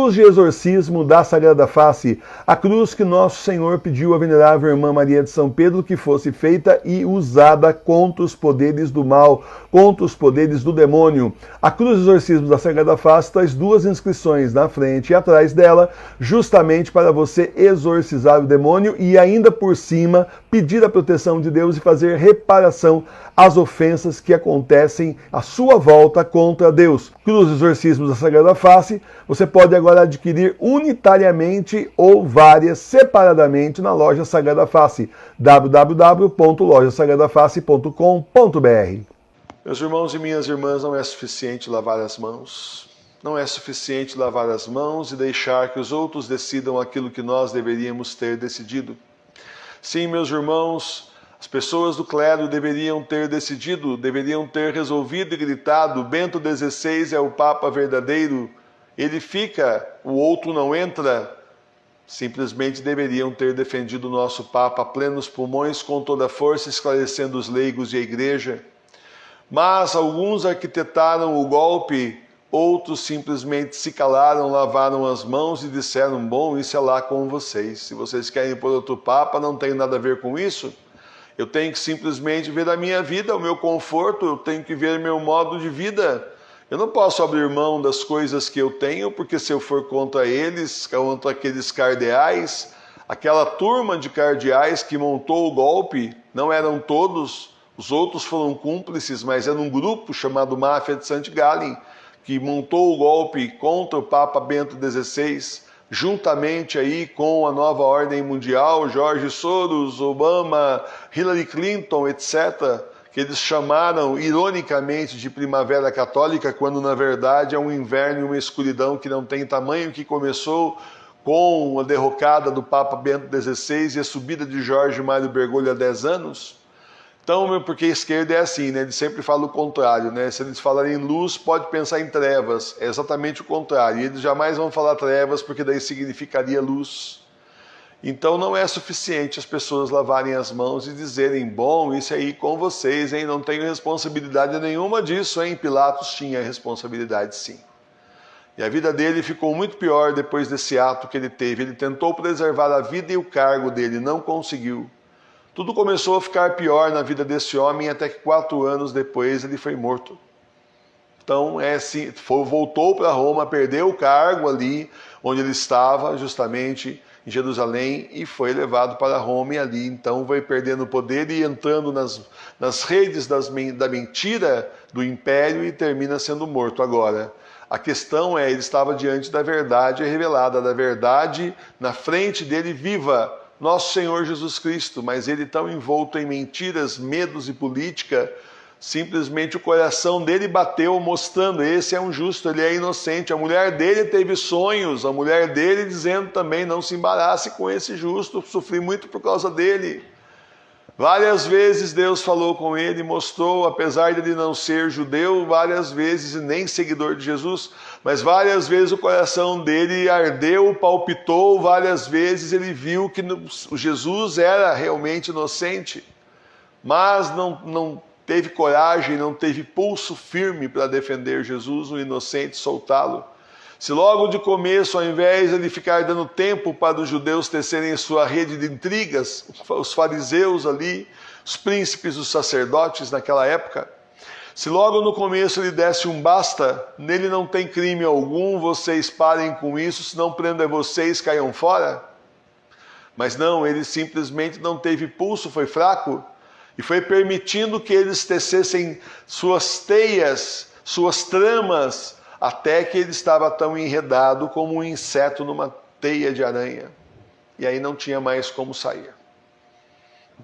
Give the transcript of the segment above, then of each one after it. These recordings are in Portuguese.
Cruz de exorcismo da Sagrada Face, a cruz que nosso Senhor pediu à venerável irmã Maria de São Pedro que fosse feita e usada contra os poderes do mal, contra os poderes do demônio. A cruz de exorcismo da Sagrada Face traz duas inscrições na frente e atrás dela, justamente para você exorcizar o demônio e ainda por cima pedir a proteção de Deus e fazer reparação às ofensas que acontecem à sua volta contra Deus. Cruz de exorcismo da Sagrada Face, você pode agora adquirir unitariamente ou várias separadamente na loja Sagrada Face, www.lojasagradafacE.com.br. Meus irmãos e minhas irmãs, não é suficiente lavar as mãos. Não é suficiente lavar as mãos e deixar que os outros decidam aquilo que nós deveríamos ter decidido. Sim, meus irmãos, as pessoas do clero deveriam ter decidido, deveriam ter resolvido e gritado: Bento XVI é o Papa verdadeiro, ele fica, o outro não entra. Simplesmente deveriam ter defendido o nosso Papa a plenos pulmões, com toda a força, esclarecendo os leigos e a Igreja. Mas alguns arquitetaram o golpe, outros simplesmente se calaram, lavaram as mãos e disseram: bom, isso é lá com vocês. Se vocês querem pôr outro Papa, não tem nada a ver com isso. Eu tenho que simplesmente ver a minha vida, o meu conforto, eu tenho que ver meu modo de vida. Eu não posso abrir mão das coisas que eu tenho, porque se eu for contra eles, contra aqueles cardeais, aquela turma de cardeais que montou o golpe, não eram todos, os outros foram cúmplices, mas era um grupo chamado Máfia de St. Gallen, que montou o golpe contra o Papa Bento XVI, juntamente aí com a nova ordem mundial, George Soros, Obama, Hillary Clinton, etc., que eles chamaram ironicamente de Primavera Católica, quando na verdade é um inverno e uma escuridão que não tem tamanho, que começou com a derrocada do Papa Bento XVI e a subida de Jorge Mário Bergoglio há 10 anos. Então, porque a esquerda é assim, né? Eles sempre falam o contrário, né? Se eles falarem luz, pode pensar em trevas. É exatamente o contrário. E eles jamais vão falar trevas, porque daí significaria luz. Então não é suficiente as pessoas lavarem as mãos e dizerem: bom, isso aí com vocês, hein? Não tenho responsabilidade nenhuma disso, hein? Pilatos tinha responsabilidade, sim. E a vida dele ficou muito pior depois desse ato que ele teve. Ele tentou preservar a vida e o cargo dele, não conseguiu. Tudo começou a ficar pior na vida desse homem até que 4 anos depois ele foi morto. Então, voltou para Roma, perdeu o cargo ali onde ele estava, justamente em Jerusalém, e foi levado para Roma, e ali então foi perdendo o poder e entrando nas redes da mentira do império e termina sendo morto. Agora, a questão é, ele estava diante da verdade revelada, da verdade na frente dele viva, nosso Senhor Jesus Cristo, mas ele tão envolto em mentiras, medos e política, simplesmente o coração dele bateu mostrando: esse é um justo, ele é inocente. A mulher dele teve sonhos, a mulher dele dizendo também: não se embarace com esse justo, sofri muito por causa dele. Várias vezes Deus falou com ele, mostrou, apesar de ele não ser judeu, várias vezes, e nem seguidor de Jesus, mas várias vezes o coração dele ardeu, palpitou, várias vezes ele viu que Jesus era realmente inocente, mas não teve coragem, não teve pulso firme para defender Jesus, o inocente, soltá-lo. Se logo de começo, ao invés de ele ficar dando tempo para os judeus tecerem sua rede de intrigas, os fariseus ali, os príncipes, os sacerdotes naquela época, se logo no começo ele desse um basta, nele não tem crime algum, vocês parem com isso, se não prendem vocês, caiam fora. Mas não, ele simplesmente não teve pulso, foi fraco, e foi permitindo que eles tecessem suas teias, suas tramas, até que ele estava tão enredado como um inseto numa teia de aranha. E aí não tinha mais como sair.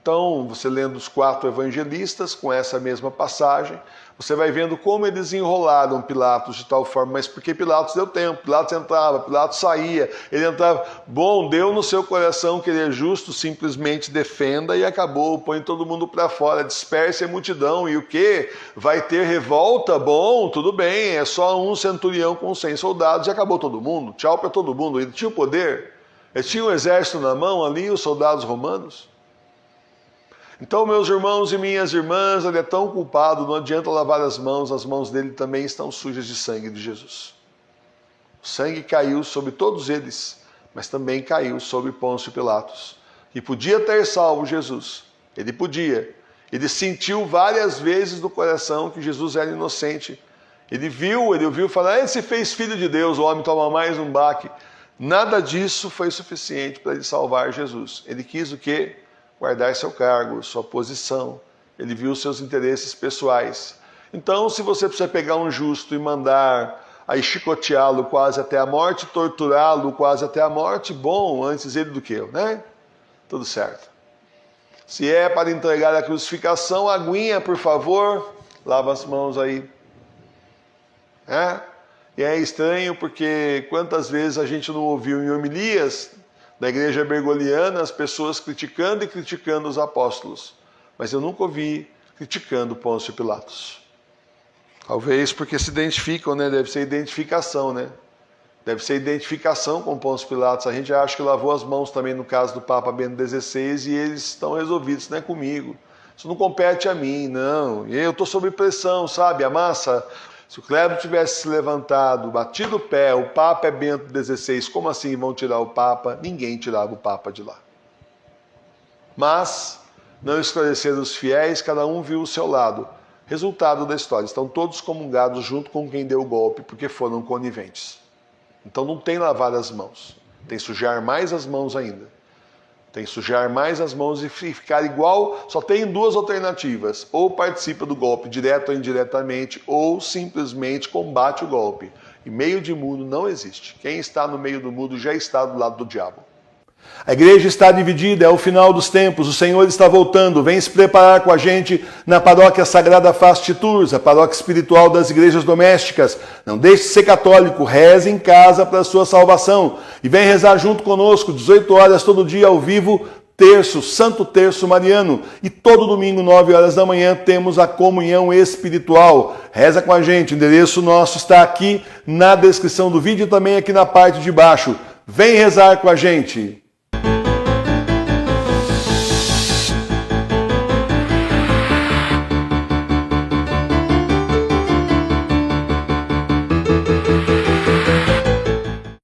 Então, você lendo os 4 evangelistas com essa mesma passagem, você vai vendo como eles enrolaram Pilatos de tal forma, mas porque Pilatos deu tempo, Pilatos entrava, Pilatos saía, ele entrava, bom, deu no seu coração que ele é justo, simplesmente defenda e acabou, põe todo mundo para fora, disperse a multidão, e o quê? Vai ter revolta? Bom, tudo bem, é só um centurião com 100 soldados e acabou todo mundo, tchau para todo mundo. Ele tinha o poder, ele tinha um exército na mão ali, os soldados romanos. Então, meus irmãos e minhas irmãs, ele é tão culpado, não adianta lavar as mãos dele também estão sujas de sangue de Jesus. O sangue caiu sobre todos eles, mas também caiu sobre Pôncio Pilatos, que podia ter salvo Jesus. Ele podia. Ele sentiu várias vezes no coração que Jesus era inocente. Ele ouviu falar, ele se fez filho de Deus, o homem toma mais um baque. Nada disso foi suficiente para ele salvar Jesus. Ele quis o quê? Guardar seu cargo, sua posição. Ele viu seus interesses pessoais. Então, se você precisa pegar um justo e mandar aí chicoteá-lo quase até a morte, torturá-lo quase até a morte, bom, antes ele do que eu, né? Tudo certo. Se é para entregar a crucificação, aguinha, por favor, lava as mãos aí. E é estranho porque quantas vezes a gente não ouviu em homilias da igreja bergoliana as pessoas criticando e criticando os apóstolos. Mas eu nunca ouvi criticando Pôncio Pilatos. Talvez porque se identificam, né? Deve ser identificação, né? Deve ser identificação com Pôncio Pilatos. A gente acha que lavou as mãos também no caso do Papa Bento XVI e eles estão resolvidos, não é comigo. Isso não compete a mim, não. E eu estou sob pressão, sabe? A massa... Se o clero tivesse se levantado, batido o pé, o Papa é Bento XVI, como assim vão tirar o Papa? Ninguém tirava o Papa de lá. Mas, não esclareceram os fiéis, cada um viu o seu lado. Resultado da história, estão todos comungados junto com quem deu o golpe, porque foram coniventes. Então não tem lavar as mãos, tem sujar mais as mãos ainda. Tem sujar mais as mãos e ficar igual, só tem duas alternativas. Ou participa do golpe direto ou indiretamente, ou simplesmente combate o golpe. E meio de mundo não existe. Quem está no meio do mundo já está do lado do diabo. A igreja está dividida, é o final dos tempos, o Senhor está voltando, vem se preparar com a gente na paróquia Sagrada Face Tours, a paróquia espiritual das igrejas domésticas. Não deixe de ser católico, reze em casa para a sua salvação. E vem rezar junto conosco, 18 horas todo dia ao vivo, terço, Santo Terço Mariano. E todo domingo, 9 horas da manhã, temos a comunhão espiritual. Reza com a gente, o endereço nosso está aqui na descrição do vídeo e também aqui na parte de baixo. Vem rezar com a gente.